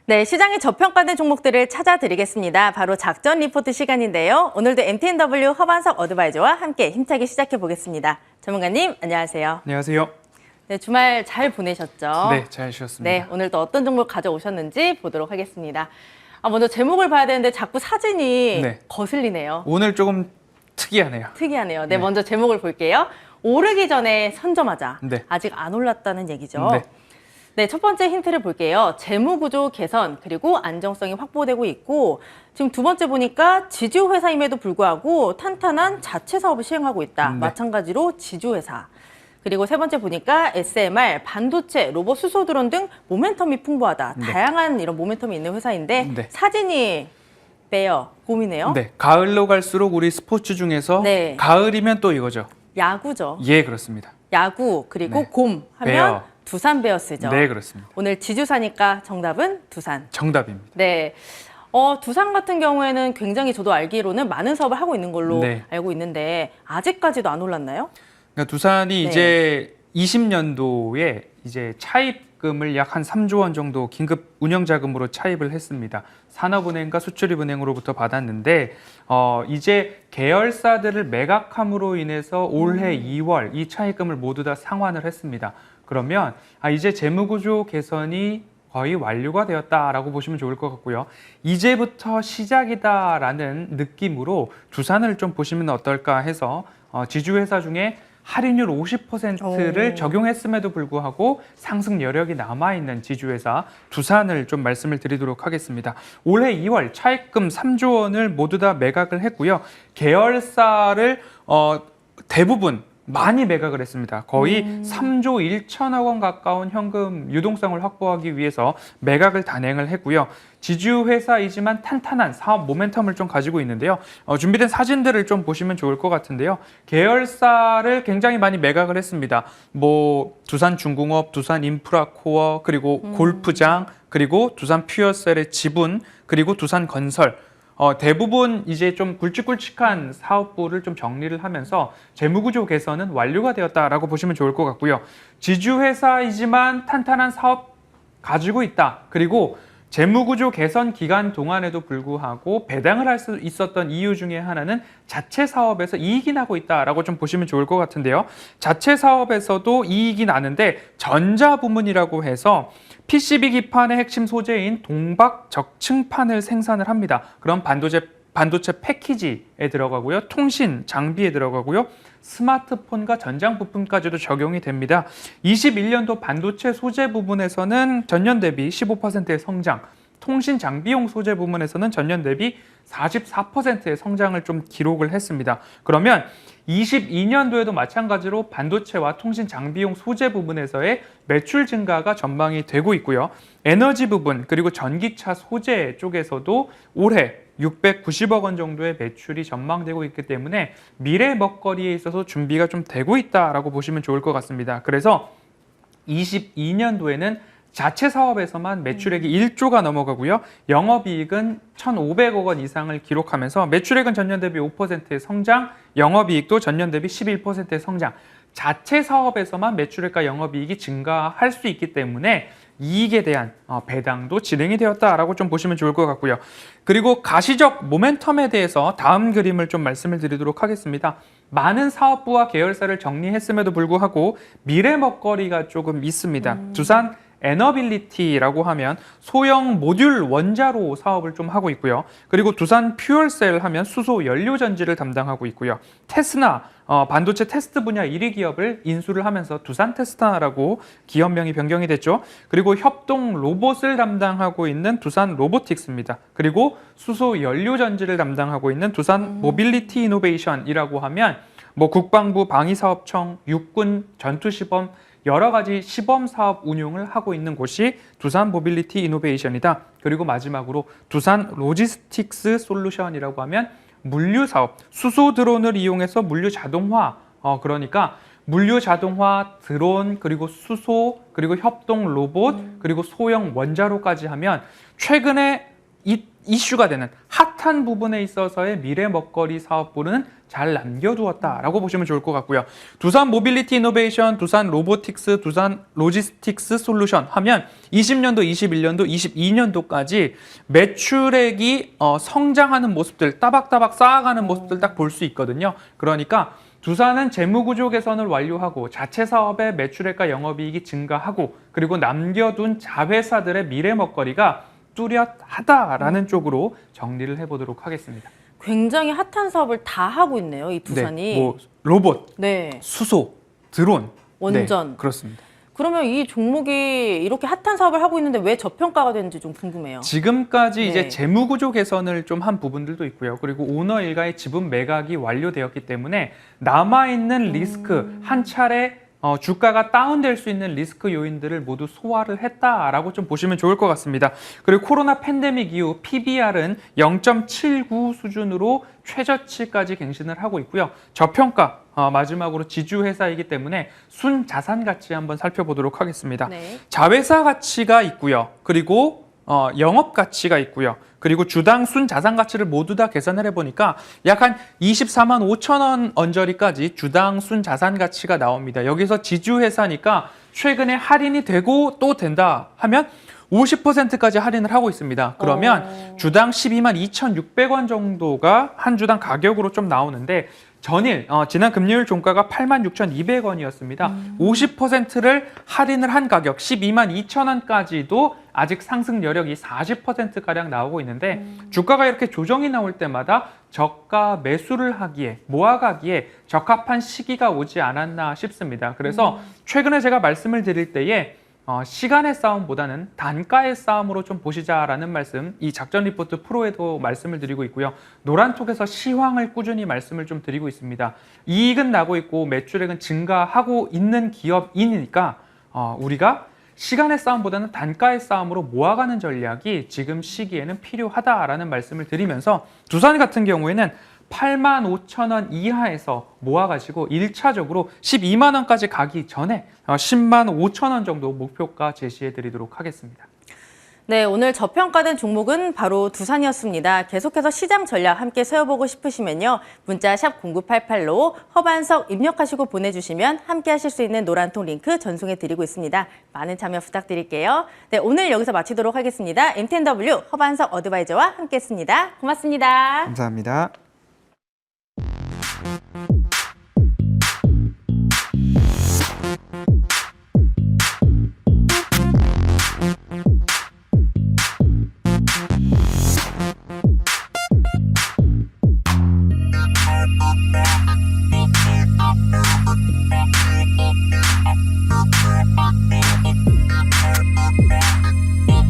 네, 시장의 저평가된 종목들을 찾아드리겠습니다. 바로 작전 리포트 시간인데요. 오늘도 MTNW 허반석 어드바이저와 함께 힘차게 시작해 보겠습니다. 전문가님, 안녕하세요. 안녕하세요. 네, 주말 잘 보내셨죠? 네, 잘 쉬었습니다. 네, 오늘 또 어떤 종목 가져오셨는지 보도록 하겠습니다. 먼저 제목을 봐야 되는데 자꾸 사진이 네. 거슬리네요. 오늘 조금 특이하네요. 특이하네요. 네, 먼저 제목을 볼게요. 오르기 전에 선점하자. 네. 아직 안 올랐다는 얘기죠. 네. 네, 첫 번째 힌트를 볼게요. 재무구조 개선 그리고 안정성이 확보되고 있고 지금 두 번째 보니까 지주회사임에도 불구하고 탄탄한 자체 사업을 시행하고 있다. 네. 마찬가지로 지주회사. 그리고 세 번째 보니까 SMR, 반도체, 로봇 수소 드론 등 모멘텀이 풍부하다. 네. 다양한 이런 모멘텀이 있는 회사인데 네. 사진이 빼요. 봄이네요. 네, 가을로 갈수록 우리 스포츠 중에서 네. 가을이면 또 이거죠. 야구죠. 예, 그렇습니다. 야구 그리고 네. 곰 하면 베어. 두산 베어스죠. 네, 그렇습니다. 오늘 지주사니까 정답은 두산. 정답입니다. 네. 두산 같은 경우에는 굉장히 저도 알기로는 많은 사업을 하고 있는 걸로 네. 알고 있는데 아직까지도 안 올랐나요? 그러니까 두산이 네. 이제 20년도에 이제 차입금을 약 한 3조 원 정도 긴급 운영 자금으로 차입을 했습니다. 산업은행과 수출입은행으로부터 받았는데 이제 계열사들을 매각함으로 인해서 올해 2월 이 차입금을 모두 다 상환을 했습니다. 그러면 이제 재무구조 개선이 거의 완료가 되었다라고 보시면 좋을 것 같고요. 이제부터 시작이다라는 느낌으로 두산을 좀 보시면 어떨까 해서 지주회사 중에 할인율 50%를 적용했음에도 불구하고 상승 여력이 남아있는 지주회사 두산을 좀 말씀을 드리도록 하겠습니다. 올해 2월 차입금 3조 원을 모두 다 매각을 했고요. 계열사를 대부분 많이 매각을 했습니다. 거의 3조 1천억 원 가까운 현금 유동성을 확보하기 위해서 매각을 단행을 했고요. 지주회사이지만 탄탄한 사업 모멘텀을 좀 가지고 있는데요. 준비된 사진들을 좀 보시면 좋을 것 같은데요. 계열사를 굉장히 많이 매각을 했습니다. 두산중공업, 두산인프라코어, 그리고 골프장, 그리고 두산 퓨어셀의 지분, 그리고 두산건설. 대부분 이제 좀 굵직굵직한 사업부를 좀 정리를 하면서 재무구조 개선은 완료가 되었다라고 보시면 좋을 것 같고요. 지주회사이지만 탄탄한 사업 가지고 있다. 그리고 재무구조 개선 기간 동안에도 불구하고 배당을 할 수 있었던 이유 중에 하나는 자체 사업에서 이익이 나고 있다라고 좀 보시면 좋을 것 같은데요. 자체 사업에서도 이익이 나는데 전자 부문이라고 해서 PCB 기판의 핵심 소재인 동박 적층판을 생산을 합니다. 그럼 반도체 패키지에 들어가고요. 통신 장비에 들어가고요. 스마트폰과 전장 부품까지도 적용이 됩니다. 21년도 반도체 소재 부분에서는 전년 대비 15%의 성장, 통신 장비용 소재 부분에서는 전년 대비 44%의 성장을 좀 기록을 했습니다. 그러면 22년도에도 마찬가지로 반도체와 통신 장비용 소재 부분에서의 매출 증가가 전망이 되고 있고요. 에너지 부분 그리고 전기차 소재 쪽에서도 올해 690억 원 정도의 매출이 전망되고 있기 때문에 미래 먹거리에 있어서 준비가 좀 되고 있다라고 보시면 좋을 것 같습니다. 그래서 22년도에는 자체 사업에서만 매출액이 1조가 넘어가고요. 영업이익은 1,500억 원 이상을 기록하면서 매출액은 전년 대비 5%의 성장, 영업이익도 전년 대비 11%의 성장. 자체 사업에서만 매출액과 영업이익이 증가할 수 있기 때문에 이익에 대한 배당도 진행이 되었다라고 좀 보시면 좋을 것 같고요. 그리고 가시적 모멘텀에 대해서 다음 그림을 좀 말씀을 드리도록 하겠습니다. 많은 사업부와 계열사를 정리했음에도 불구하고 미래 먹거리가 조금 있습니다. 두산 에너빌리티라고 하면 소형 모듈 원자로 사업을 좀 하고 있고요. 그리고 두산 퓨얼셀 하면 수소 연료 전지를 담당하고 있고요. 테스나 반도체 테스트 분야 1위 기업을 인수를 하면서 두산 테스타라고 기업명이 변경이 됐죠. 그리고 협동 로봇을 담당하고 있는 두산 로보틱스입니다. 그리고 수소 연료 전지를 담당하고 있는 두산 모빌리티 이노베이션이라고 하면 국방부 방위사업청, 육군 전투시범 여러 가지 시범 사업 운용을 하고 있는 곳이 두산 모빌리티 이노베이션이다. 그리고 마지막으로 두산 로지스틱스 솔루션이라고 하면 물류 사업, 수소 드론을 이용해서 물류 자동화, 그러니까 물류 자동화, 드론, 그리고 수소, 그리고 협동 로봇, 그리고 소형 원자로까지 하면 최근에 이슈가 되는 핫한 부분에 있어서의 미래 먹거리 사업부는 잘 남겨두었다라고 보시면 좋을 것 같고요. 두산 모빌리티 이노베이션, 두산 로보틱스, 두산 로지스틱스 솔루션 하면 20년도, 21년도, 22년도까지 매출액이 성장하는 모습들, 따박따박 쌓아가는 모습들 딱 볼 수 있거든요. 그러니까 두산은 재무구조 개선을 완료하고 자체 사업의 매출액과 영업이익이 증가하고 그리고 남겨둔 자회사들의 미래 먹거리가 뚜렷하다라는 쪽으로 정리를 해보도록 하겠습니다. 굉장히 핫한 사업을 다 하고 있네요, 이 두산이. 네, 뭐 로봇, 네. 수소, 드론, 원전. 네, 그렇습니다. 그러면 이 종목이 이렇게 핫한 사업을 하고 있는데 왜 저평가가 되는지 좀 궁금해요. 지금까지 네. 이제 재무구조 개선을 좀 한 부분들도 있고요. 그리고 오너 일가의 지분 매각이 완료되었기 때문에 남아있는 리스크 한 차례 주가가 다운될 수 있는 리스크 요인들을 모두 소화를 했다라고 좀 보시면 좋을 것 같습니다. 그리고 코로나 팬데믹 이후 PBR은 0.79 수준으로 최저치까지 갱신을 하고 있고요. 저평가 마지막으로 지주회사이기 때문에 순자산 가치 한번 살펴보도록 하겠습니다. 네. 자회사 가치가 있고요. 그리고 영업 가치가 있고요. 그리고 주당 순자산 가치를 모두 다 계산을 해보니까 약 한 24만 5천 원 언저리까지 주당 순자산 가치가 나옵니다. 여기서 지주회사니까 최근에 할인이 되고 또 된다 하면 50%까지 할인을 하고 있습니다. 그러면 주당 12만 2,600원 정도가 한 주당 가격으로 좀 나오는데 전일 지난 금요일 종가가 86,200원이었습니다. 50%를 할인을 한 가격 12만 2천 원까지도 아직 상승 여력이 40%가량 나오고 있는데 주가가 이렇게 조정이 나올 때마다 저가 매수를 하기에 모아가기에 적합한 시기가 오지 않았나 싶습니다. 그래서 최근에 제가 말씀을 드릴 때에 시간의 싸움보다는 단가의 싸움으로 좀 보시자라는 말씀, 이 작전 리포트 프로에도 말씀을 드리고 있고요. 노란톡에서 시황을 꾸준히 말씀을 좀 드리고 있습니다. 이익은 나고 있고 매출액은 증가하고 있는 기업이니까 우리가 시간의 싸움보다는 단가의 싸움으로 모아가는 전략이 지금 시기에는 필요하다라는 말씀을 드리면서 두산 같은 경우에는 8만 5천 원 이하에서 모아가지고 1차적으로 12만 원까지 가기 전에 10만 5천 원 정도 목표가 제시해 드리도록 하겠습니다. 네, 오늘 저평가된 종목은 바로 두산이었습니다. 계속해서 시장 전략 함께 세워보고 싶으시면요. 문자 샵 0988로 허반석 입력하시고 보내주시면 함께 하실 수 있는 노란통 링크 전송해 드리고 있습니다. 많은 참여 부탁드릴게요. 네, 오늘 여기서 마치도록 하겠습니다. MTNW 허반석 어드바이저와 함께했습니다. 고맙습니다. 감사합니다.